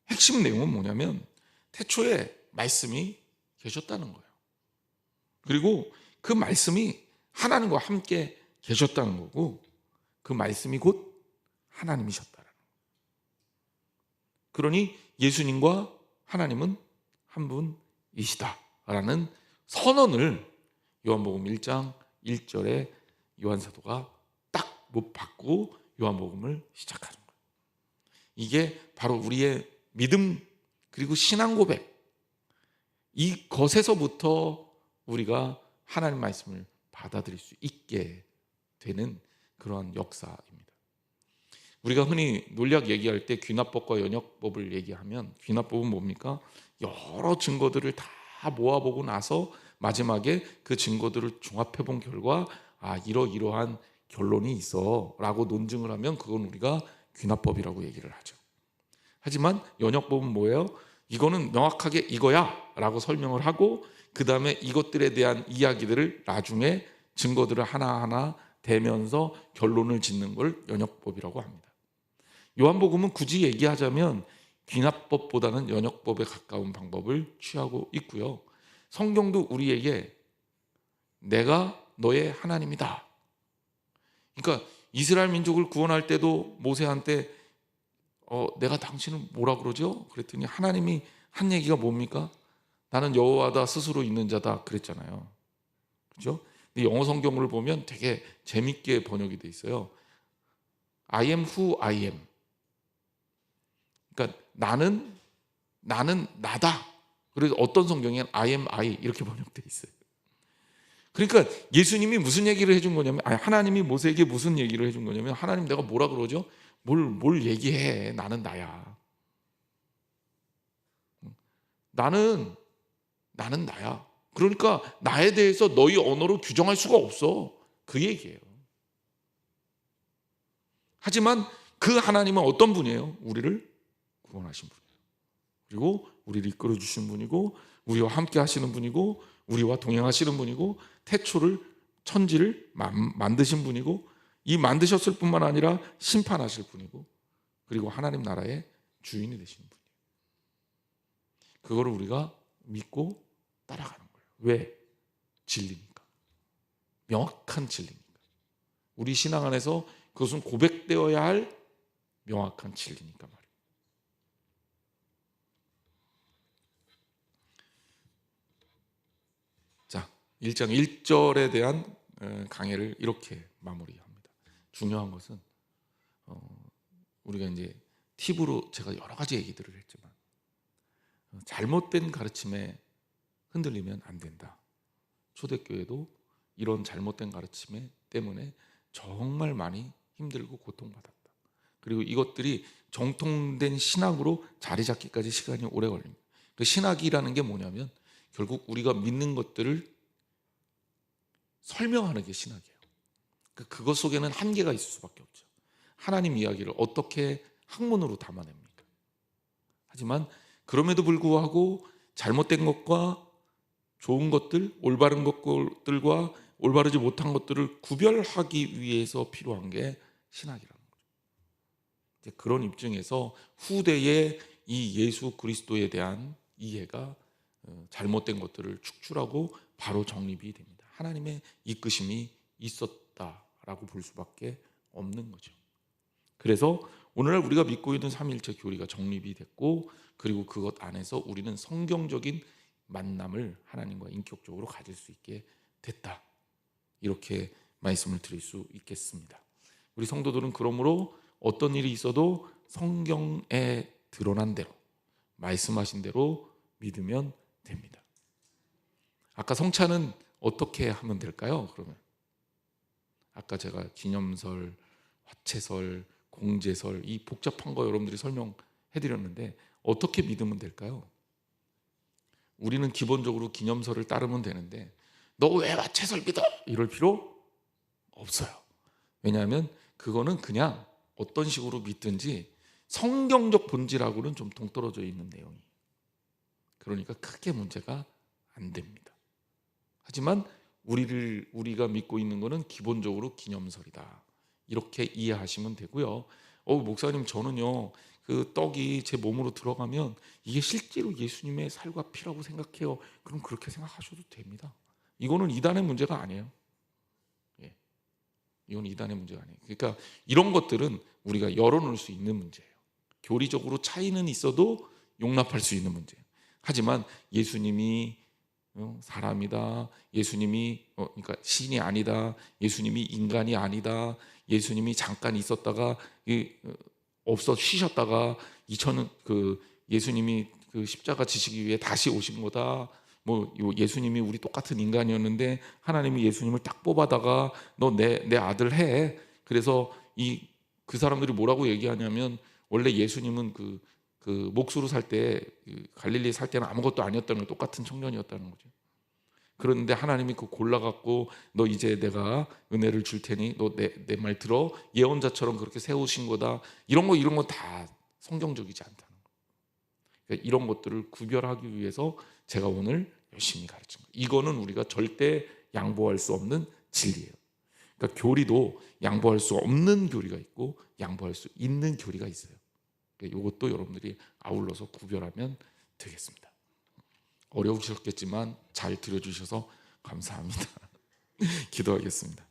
핵심 내용은 뭐냐면, 태초에 말씀이 계셨다는 거예요. 그리고 그 말씀이 하나님과 함께 계셨다는 거고, 그 말씀이 곧 하나님이셨다는 거예요. 그러니 예수님과 하나님은 한 분이시다라는 선언을 요한복음 1장 1절에 요한 사도가 딱 못 받고 요한복음을 시작하는 거예요. 이게 바로 우리의 믿음 그리고 신앙 고백, 이것에서부터 우리가 하나님 말씀을 받아들일 수 있게 되는 그러한 역사입니다. 우리가 흔히 논리학 얘기할 때 귀납법과 연역법을 얘기하면, 귀납법은 뭡니까? 여러 증거들을 다 모아보고 나서 마지막에 그 증거들을 종합해본 결과 이러이러한 결론이 있어 라고 논증을 하면 그건 우리가 귀납법이라고 얘기를 하죠. 하지만 연역법은 뭐예요? 이거는 명확하게 이거야 라고 설명을 하고, 그 다음에 이것들에 대한 이야기들을 나중에 증거들을 하나하나 대면서 결론을 짓는 걸 연역법이라고 합니다. 요한복음은 굳이 얘기하자면 귀납법보다는 연역법에 가까운 방법을 취하고 있고요. 성경도 우리에게 내가 너의 하나님이다. 그러니까 이스라엘 민족을 구원할 때도 모세한테 내가 당신은 뭐라 그러죠? 그랬더니 하나님이 한 얘기가 뭡니까? 나는 여호와다, 스스로 있는 자다 그랬잖아요. 그렇죠? 근데 영어 성경을 보면 되게 재밌게 번역이 돼 있어요. I am who I am. 그러니까 나는 나는 나다. 그래서 어떤 성경에는 I am I 이렇게 번역되어 있어요. 그러니까 예수님이 무슨 얘기를 해준 거냐면, 하나님이 모세에게 무슨 얘기를 해준 거냐면, 하나님 내가 뭐라 그러죠? 뭘 얘기해. 나는 나야. 나는 나야. 그러니까 나에 대해서 너희 언어로 규정할 수가 없어. 그 얘기예요. 하지만 그 하나님은 어떤 분이에요? 우리를 구원하신 분이에요. 그리고 우리를 이끌어 주신 분이고, 우리와 함께 하시는 분이고, 우리와 동행하시는 분이고, 천지를 만드신 분이고, 이 만드셨을 뿐만 아니라 심판하실 분이고, 그리고 하나님 나라의 주인이 되시는 분이에요. 그거를 우리가 믿고 따라가는 거예요. 왜? 진리니까. 명확한 진리니까. 우리 신앙 안에서 그것은 고백되어야 할 명확한 진리니까 말이에요. 자, 1장 1절에 대한 강해를 이렇게 마무리합니다. 중요한 것은 우리가 이제 팁으로 제가 여러 가지 얘기들을 했지만, 잘못된 가르침에 흔들리면 안 된다. 초대교회도 이런 잘못된 가르침 때문에 정말 많이 힘들고 고통받았다. 그리고 이것들이 정통된 신학으로 자리 잡기까지 시간이 오래 걸립니다. 그 신학이라는 게 뭐냐면 결국 우리가 믿는 것들을 설명하는 게 신학이에요. 그것 속에는 한계가 있을 수밖에 없죠. 하나님 이야기를 어떻게 학문으로 담아냅니까? 하지만 그럼에도 불구하고 잘못된 것과 좋은 것들, 올바른 것들과 올바르지 못한 것들을 구별하기 위해서 필요한 게 신학이라는 거죠. 그런 입장에서 후대의 이 예수 그리스도에 대한 이해가 잘못된 것들을 축출하고 바로 정립이 됩니다. 하나님의 이끄심이 있었다라고 볼 수밖에 없는 거죠. 그래서 오늘날 우리가 믿고 있는 삼위일체 교리가 정립이 됐고, 그리고 그것 안에서 우리는 성경적인 만남을 하나님과 인격적으로 가질 수 있게 됐다. 이렇게 말씀을 드릴 수 있겠습니다. 우리 성도들은 그러므로 어떤 일이 있어도 성경에 드러난 대로, 말씀하신 대로 믿으면 됩니다. 아까 성찬은 어떻게 하면 될까요? 그러면 아까 제가 기념설, 화채설, 공제설, 이 복잡한 거 여러분들이 설명해 드렸는데 어떻게 믿으면 될까요? 우리는 기본적으로 기념설을 따르면 되는데 너 왜 화채설 믿어? 이럴 필요 없어요. 왜냐하면 그거는 그냥 어떤 식으로 믿든지 성경적 본질하고는 좀 동떨어져 있는 내용이, 그러니까 크게 문제가 안 됩니다. 하지만 우리가 믿고 있는 것은 기본적으로 기념설이다. 이렇게 이해하시면 되고요. 목사님 저는요 그 떡이 제 몸으로 들어가면 이게 실제로 예수님의 살과 피라고 생각해요. 그럼 그렇게 생각하셔도 됩니다. 이거는 이단의 문제가 아니에요. 이건 이단의 문제가 아니에요. 그러니까 이런 것들은 우리가 열어놓을 수 있는 문제예요. 교리적으로 차이는 있어도 용납할 수 있는 문제예요. 하지만 예수님이 사람이다, 예수님이 그러니까 신이 아니다, 예수님이 인간이 아니다, 예수님이 잠깐 있었다가 없어 쉬셨다가 예수님이 그 십자가 지시기 위해 다시 오신 거다. 예수님이 우리 똑같은 인간이었는데 하나님이 예수님을 딱 뽑아다가 너 내 아들 해. 그래서 그 사람들이 뭐라고 얘기하냐면 원래 예수님은 그 목수로 살 때 갈릴리에 살 때는 아무것도 아니었다는 거, 똑같은 청년이었다는 거죠. 그런데 하나님이 골라갖고 너 이제 내가 은혜를 줄 테니 너 내 말 들어, 예언자처럼 그렇게 세우신 거다. 이런 거 다 성경적이지 않다는 거. 그러니까 이런 것들을 구별하기 위해서 제가 오늘 열심히 가르친 거예요. 이거는 우리가 절대 양보할 수 없는 진리예요. 그러니까 교리도 양보할 수 없는 교리가 있고 양보할 수 있는 교리가 있어요. 그러니까 이것도 여러분들이 아울러서 구별하면 되겠습니다. 어려우셨겠지만 잘 들어주셔서 감사합니다. 기도하겠습니다.